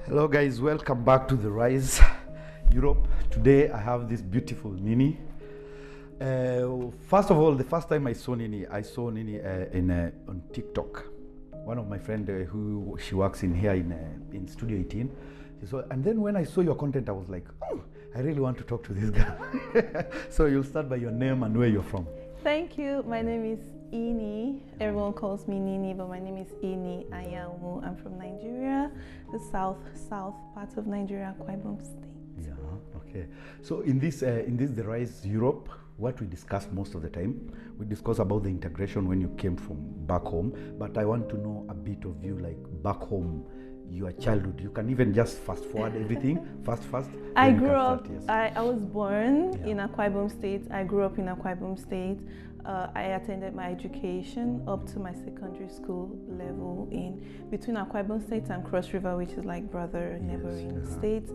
Hello guys, welcome back to The Rise Europe. Today I have this beautiful Nini. First of all, the first time I saw Nini on TikTok. One of my friends who she works in here in Studio 18. And then when I saw your content, I was like, oh, I really want to talk to this girl. So you'll start by your name and where you're from. Thank you. My name is Ini. Everyone calls me Nini, but my name is Ini Anyanwu. I'm from Nigeria, the south part of Nigeria, Akwa Ibom State. Yeah, okay. So in this The Rise Europe, what we discuss most of the time, we discuss about the integration when you came from back home. But I want to know a bit of you, like back home, your childhood. You can even just fast forward everything, fast. I grew up, yes. I was born in Akwa Ibom State. I grew up in Akwa Ibom State. I attended my education up to my secondary school level in between Akwa Ibom State and Cross River, which is like brother neighboring states.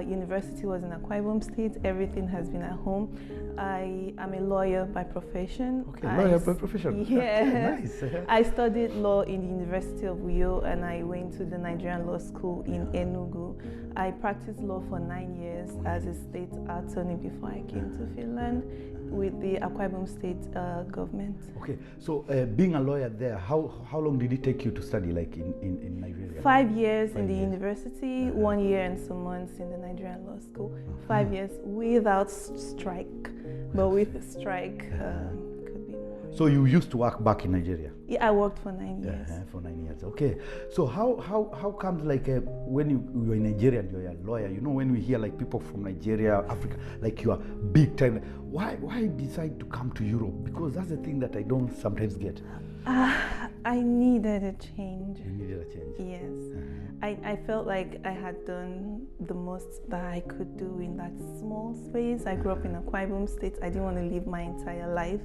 University was in Akwa Ibom State. Everything has been at home. I am a lawyer by profession. Okay, lawyer by profession. Yeah. Nice. I studied law in the University of Uyo, and I went to the Nigerian Law School in Enugu. I practiced law for 9 years as a state attorney before I came to Finland with the Akwa Ibom State government. Okay, so being a lawyer there, how long did it take you to study, like in Nigeria? 5 years in the university, 1 year and some months in the Nigerian Law School. 5 years without strike, but with strike could be more. So you used to work back in Nigeria? Yeah, I worked for 9 years. For 9 years, okay. So how comes like when you're in Nigeria and you're a lawyer, you know, when we hear like people from Nigeria, Africa, like you are big time, why decide to come to Europe? Because that's the thing that I don't sometimes get. I needed a change. You needed a change? Yes. I felt like I had done the most that I could do in that small space. I grew up in Akwa Ibom State. I didn't want to live my entire life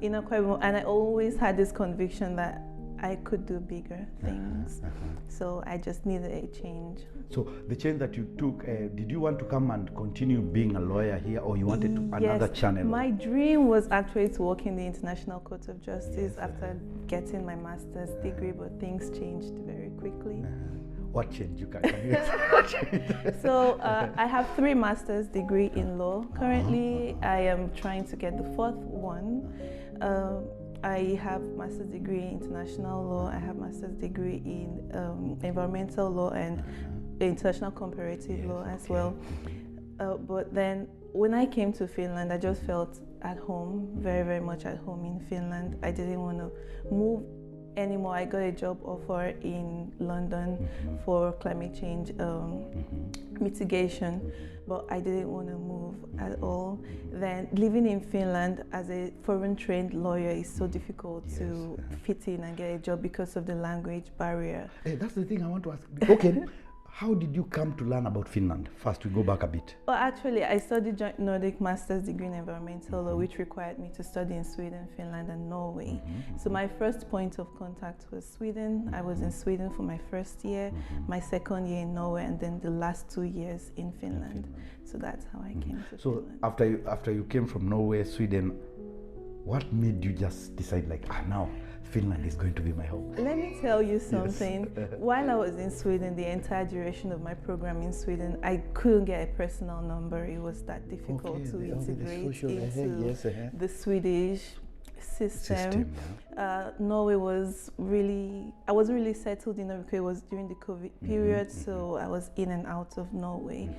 in Akwa Ibom, and I always had this conviction that I could do bigger things. So I just needed a change. So the change that you took, did you want to come and continue being a lawyer here, or you wanted to another channel? My dream was actually to work in the International Court of Justice after getting my master's degree, but things changed very quickly. What changed? You can So I have 3 master's degree in law. Currently, I am trying to get the 4th one. I have master's degree in international law. I have master's degree in environmental law and international comparative law as well. But then when I came to Finland, I just felt at home, very, very much at home in Finland. I didn't want to move anymore. I got a job offer in London for climate change mitigation, but I didn't want to move at all. Then living in Finland as a foreign trained lawyer is so difficult to fit in and get a job because of the language barrier. Hey, that's the thing I want to ask. Okay. How did you come to learn about Finland? First, we go back a bit. Well, actually, I studied joint Nordic master's degree in environmental law, which required me to study in Sweden, Finland, and Norway. So my first point of contact was Sweden. I was in Sweden for my first year, my second year in Norway, and then the last 2 years in Finland. So that's how I came to Finland. So after you came from Norway, Sweden, what made you just decide like, now Finland is going to be my home? Let me tell you something. Yes. While I was in Sweden, the entire duration of my program in Sweden, I couldn't get a personal number. It was that difficult to integrate into the Swedish system. Norway was really, I wasn't really settled in Norway because it was during the COVID period, so I was in and out of Norway.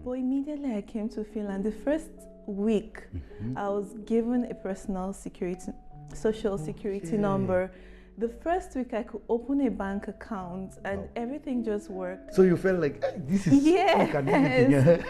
But immediately I came to Finland. The first week, I was given a personal social security number. The first week I could open a bank account and everything just worked. So you felt like, hey, this is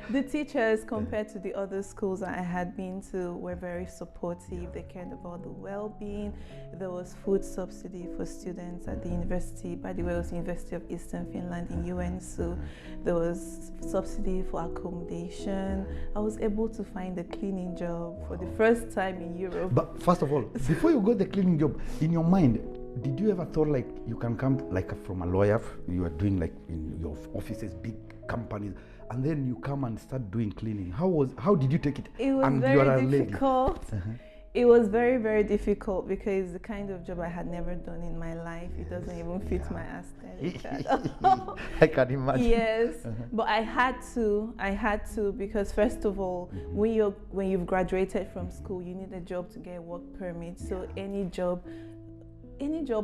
The teachers, compared to the other schools I had been to, were very supportive. They cared about the well-being. There was food subsidy for students at the university. By the way, it was the University of Eastern Finland in UN, so there was subsidy for accommodation. I was able to find a cleaning job for the first time in Europe. But first of all, before you got the cleaning job, in your mind, did you ever thought like you can come like from a lawyer, you are doing like in your offices, big companies, and then you come and start doing cleaning? How did you take it? It was very difficult. It was very, very difficult because the kind of job I had never done in my life. It doesn't even fit my aesthetic at all. I can imagine. Yes, but I had to because first of all, when you've graduated from school, you need a job to get a work permit. So any job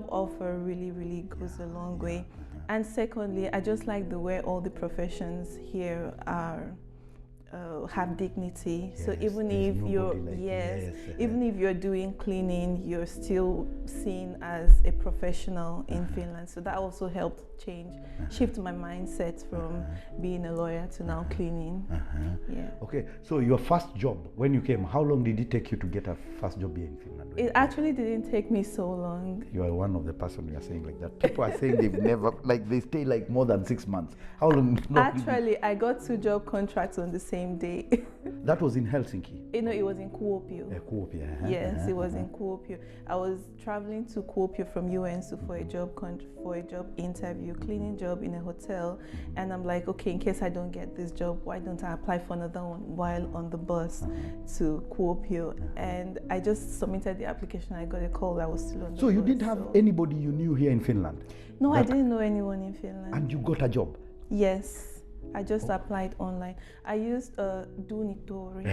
offer really goes a long way. And secondly, I just like the way all the professions here are. Have dignity. Yes, so even if you're even if you're doing cleaning, you're still seen as a professional in Finland. So that also helped shift my mindset from being a lawyer to now cleaning. Yeah. Okay. So your first job, when you came, how long did it take you to get a first job here in Finland? It actually didn't take me so long. You are one of the person you are saying like that. People are saying they've never, like they stay like more than 6 months. How long? Actually, I got 2 job contracts on the same day. That was in Helsinki? No, it was in Kuopio. Kuopio. Yes, it was in Kuopio. I was traveling to Kuopio from UNSU for a job interview, cleaning job in a hotel, and I'm like, okay, in case I don't get this job, why don't I apply for another one while on the bus to Kuopio? And I just submitted the application. I got a call that I was still on the bus. So you didn't have anybody you knew here in Finland? No, I didn't know anyone in Finland. And you got a job? Yes. I just applied online. I used Duunitori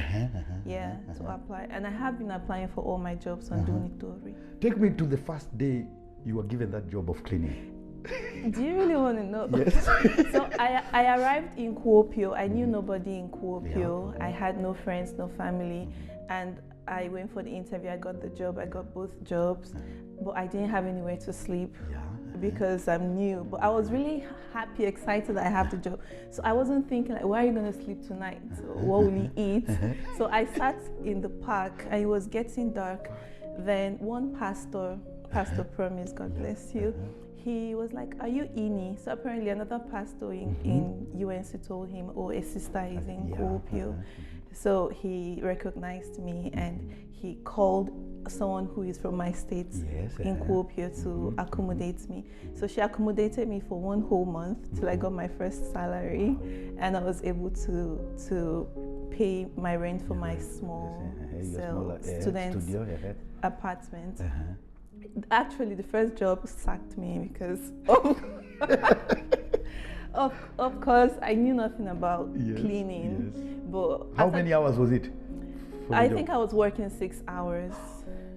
to apply. And I have been applying for all my jobs on Duunitori. Take me to the first day you were given that job of cleaning. Do you really want to know? Yes. So I arrived in Kuopio. I knew nobody in Kuopio. I had no friends, no family. And I went for the interview. I got the job. I got both jobs. But I didn't have anywhere to sleep. Because I'm new, but I was really happy, excited that I have the job. So I wasn't thinking like, where are you going to sleep tonight? So what will you eat? So I sat in the park and it was getting dark. Then one Pastor Promise, God bless you, he was like, are you Ini? So apparently another pastor in UNC told him, oh, a sister is in Kuopio. So he recognized me and he called someone who is from my state in Kuopio to accommodate me. So she accommodated me for 1 whole month till I got my first salary, and I was able to pay my rent for my small student apartment. Actually, the first job sacked me because of course I knew nothing about cleaning. But how many hours was it? I think I was working 6 hours.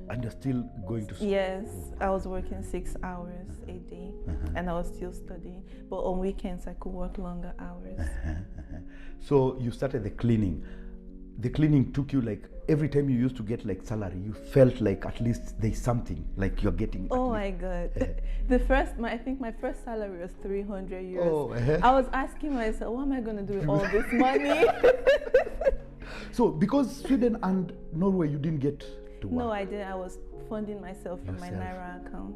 And you're still going to school? Yes, I was working 6 hours a day, and I was still studying. But on weekends, I could work longer hours. So you started the cleaning. The cleaning took you like, every time you used to get like salary, you felt like at least there's something, like you're getting. Oh my God. I think my first salary was 300 euros. Oh, I was asking myself, what am I going to do with all this money? So because Sweden and Norway, you didn't get to work? No, I didn't. I was funding myself from my Naira account.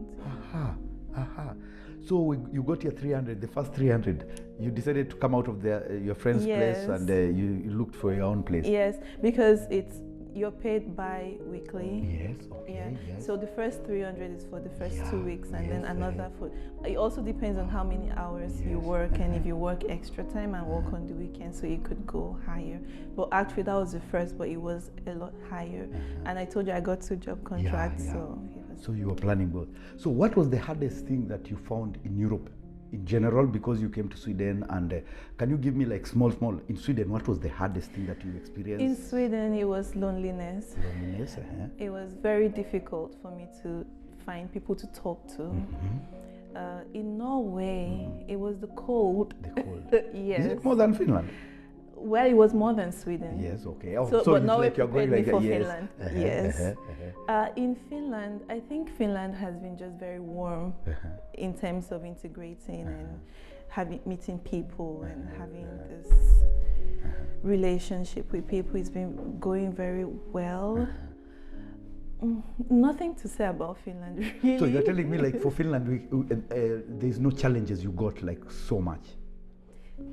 So you got your 300, the first 300. You decided to come out of your friend's place, and you looked for your own place. Yes, because you're paid bi-weekly. Yes, okay. Yes. So the first 300 is for the first 2 weeks, and then another for. It also depends on how many hours you work, and if you work extra time and work on the weekend, so you could go higher. But actually, that was the first, but it was a lot higher. And I told you I got 2 job contracts, so you were planning both. So what was the hardest thing that you found in Europe in general, because you came to Sweden? And can you give me like small, in Sweden, what was the hardest thing that you experienced? In Sweden, it was loneliness. Loneliness, It was very difficult for me to find people to talk to. In Norway, it was the cold. The cold. Yes. Is it more than Finland? Well, it was more than Sweden. Yes, okay. So but Norway like you're going prepared like me for yes. Finland. Yes. In Finland, I think Finland has been just very warm in terms of integrating and meeting people and having this relationship with people. It's been going very well. Nothing to say about Finland, really. So you're telling me like for Finland, there's no challenges you got like so much?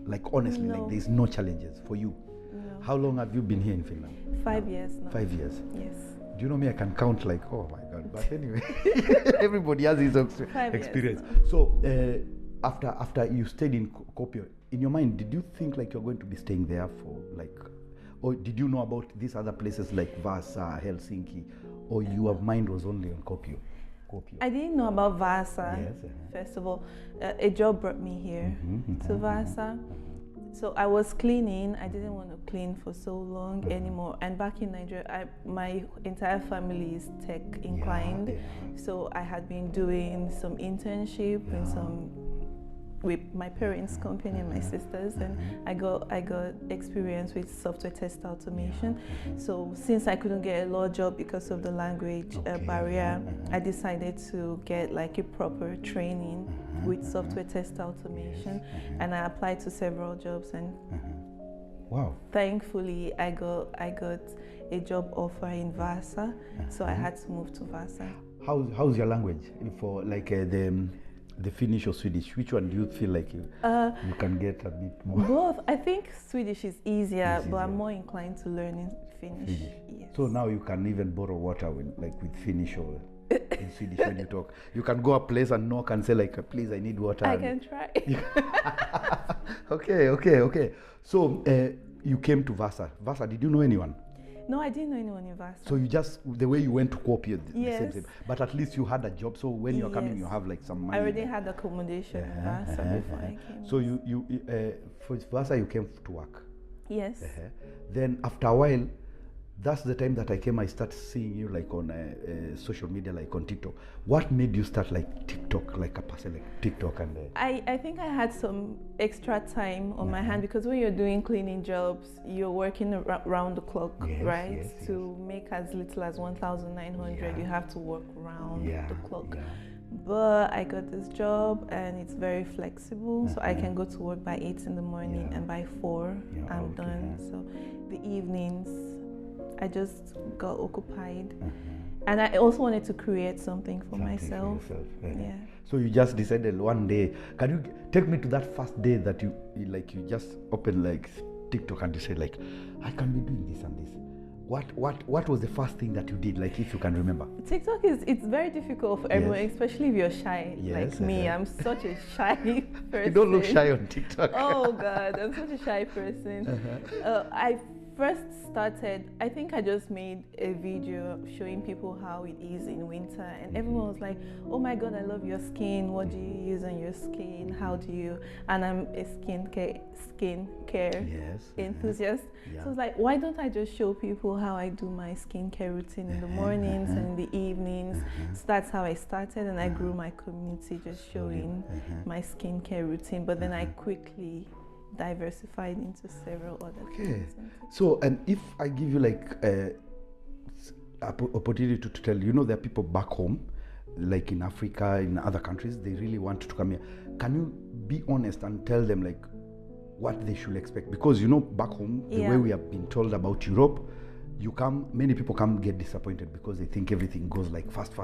Like honestly, like there's no challenges for you? No. How long have you been here in Finland? 5 years now. 5 years? Yes. Do you know me, I can count like, oh my God. But anyway, everybody has his experience. So after you stayed in Kuopio, in your mind, did you think like you're going to be staying there for like, or did you know about these other places like Vasa, Helsinki, or your mind was only on Kuopio? I didn't know about Vasa. Yes, first of all. A job brought me here to Vasa. So I was cleaning. I didn't want to clean for so long anymore. And back in Nigeria, my entire family is tech inclined. So I had been doing some internship and with my parents' company and my sisters, and I got experience with software test automation. So since I couldn't get a law job because of the language barrier, I decided to get like a proper training with software test automation, and I applied to several jobs, and thankfully I got a job offer in Vasa, so I had to move to Vasa. How's your language for like the Finnish or Swedish? Which one do you feel like you can get a bit more? Both. I think Swedish is easier, but I'm more inclined to learning Finnish. Yes. So now you can even borrow water with Finnish or in Swedish when you talk. You can go a place and knock and say like, please, I need water. I can try. Okay. So you came to Vasa. Vasa, did you know anyone? No, I didn't know anyone in Vasa. So you just, the way you went to Kuopio, the same. But at least you had a job. So when you're coming, you have like some money. I already had accommodation in Vasa before I came. So for Vasa, you came to work? Yes. Then after a while, that's the time that I came, I started seeing you like on social media, like on TikTok. What made you start like TikTok, like a person like TikTok? And I think I had some extra time on my hand, because when you're doing cleaning jobs, you're working around the clock, right? To make as little as 1,900, you have to work around the clock. But I got this job and it's very flexible, so I can go to work by 8 in the morning and by 4 I'm done. So the evenings, I just got occupied, and I also wanted to create something for myself. So you just decided one day. Can you take me to that first day that you just opened like TikTok and you said like, I can be doing this and this? What was the first thing that you did, like if you can remember? TikTok it's very difficult for everyone, especially if you're shy like me. I'm such a shy person. You don't look shy on TikTok. Oh God, I'm such a shy person. I first started, I think I just made a video showing people how it is in winter, and everyone was like, oh my God, I love your skin. What do you use on your skin? How do you? And I'm a skincare enthusiast. So I was like, why don't I just show people how I do my skincare routine in the mornings and in the evenings? So that's how I started, and I grew my community just showing my skincare routine. But then I quickly diversified into several other things. So, and if I give you like opportunity to tell, there are people back home, like in Africa, in other countries, they really want to come here. Can you be honest and tell them like what they should expect? Because back home, the way we have been told about Europe, many people come get disappointed because they think everything goes like fast.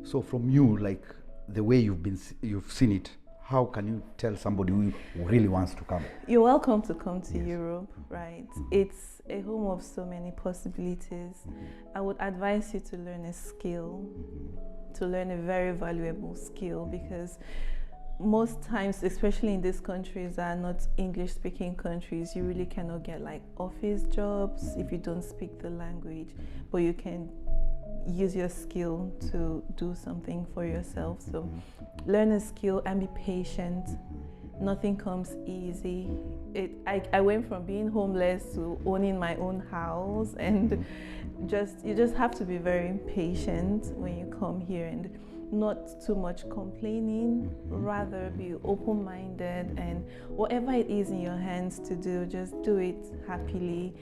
So from you, like the way you've seen it, how can you tell somebody who really wants to come? You're welcome to come to Europe, right? It's a home of so many possibilities. I would advise you to learn a skill, to learn a very valuable skill, because most times, especially in these countries that are not English-speaking countries, you really cannot get like office jobs if you don't speak the language, but you can use your skill to do something for yourself. So learn a skill and be patient. Nothing comes easy. I went from being homeless to owning my own house, and you just have to be very patient when you come here, and not too much complaining, rather be open-minded, and whatever it is in your hands to do, just do it happily.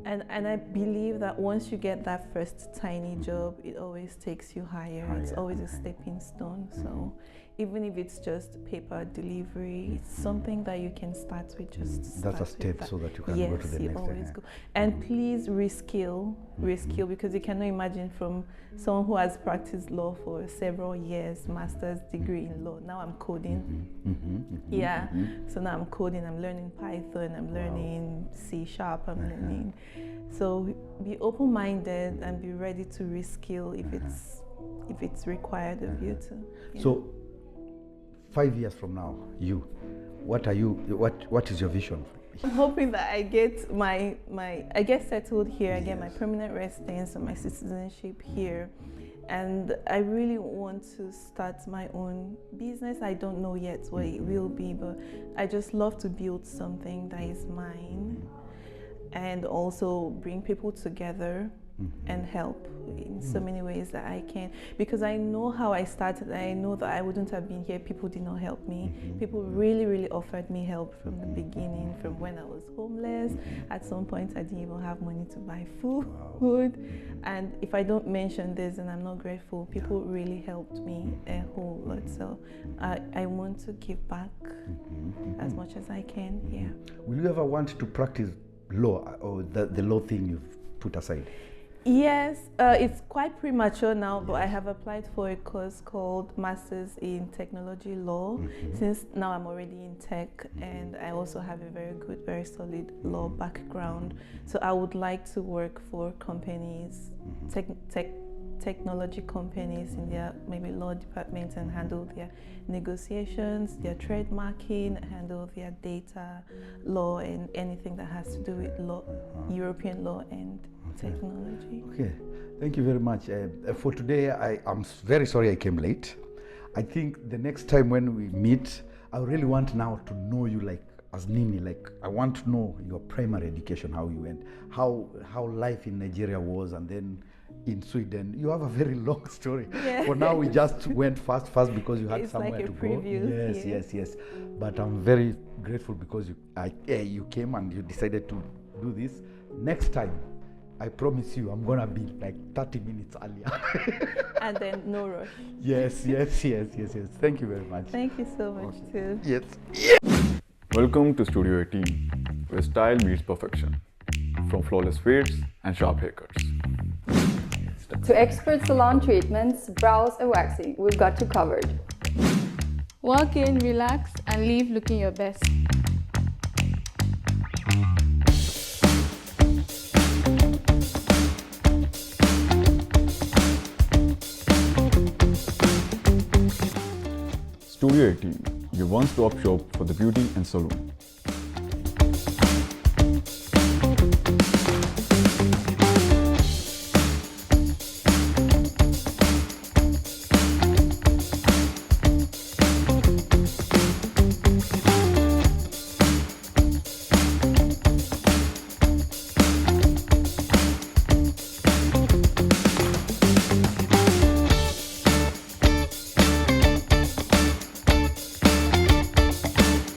And I believe that once you get that first tiny job, it always takes you higher. It's always a stepping stone. So even if it's just paper delivery, it's something that you can start with. That's a step so that you can go to the next always go. And please reskill, because you cannot imagine from someone who has practiced law for several years, master's degree in law. Now I'm coding. So now I'm coding, I'm learning Python, I'm learning C#, I'm learning. So be open-minded and be ready to reskill if it's required of you to. So 5 years from now, what is your vision I'm hoping that I get I get settled here, I get my permanent residence and my citizenship here. And I really want to start my own business. I don't know yet what it will be, but I just love to build something that is mine and also bring people together and help in so many ways that I can, because I know how I started. I know that I wouldn't have been here. People did not help me. People really offered me help from the beginning, from when I was homeless. At some point I didn't even have money to buy food. And if I don't mention this, then I'm not grateful. People really helped me a whole lot. So I want to give back as much as I can. Will you ever want to practice law, or the law thing you've put aside? Yes, it's quite premature now, but I have applied for a course called Masters in Technology Law, since now I'm already in tech, and I also have a very good, very solid law background. So I would like to work for companies, technology companies in their maybe law departments, and handle their negotiations, their trademarking, handle their data law, and anything that has to do with law, European law and technology. Okay, thank you very much. For today, I'm very sorry I came late. I think the next time when we meet, I really want now to know you like as Nini. Like I want to know your primary education, how you went, how life in Nigeria was, and then in Sweden. You have a very long story. For now, we just went fast because you had somewhere to go. Yes. But I'm very grateful because you came and you decided to do this. Next time, I promise you, I'm gonna be like 30 minutes earlier. And then no rush. Yes. Thank you very much. Thank you so much too. Yes. Welcome to Studio 18, where style meets perfection, from flawless fades and sharp haircuts. To expert salon treatments, brows and waxing, we've got you covered. Walk in, relax, and leave looking your best. Studio 18, your one-stop shop for the beauty and salon.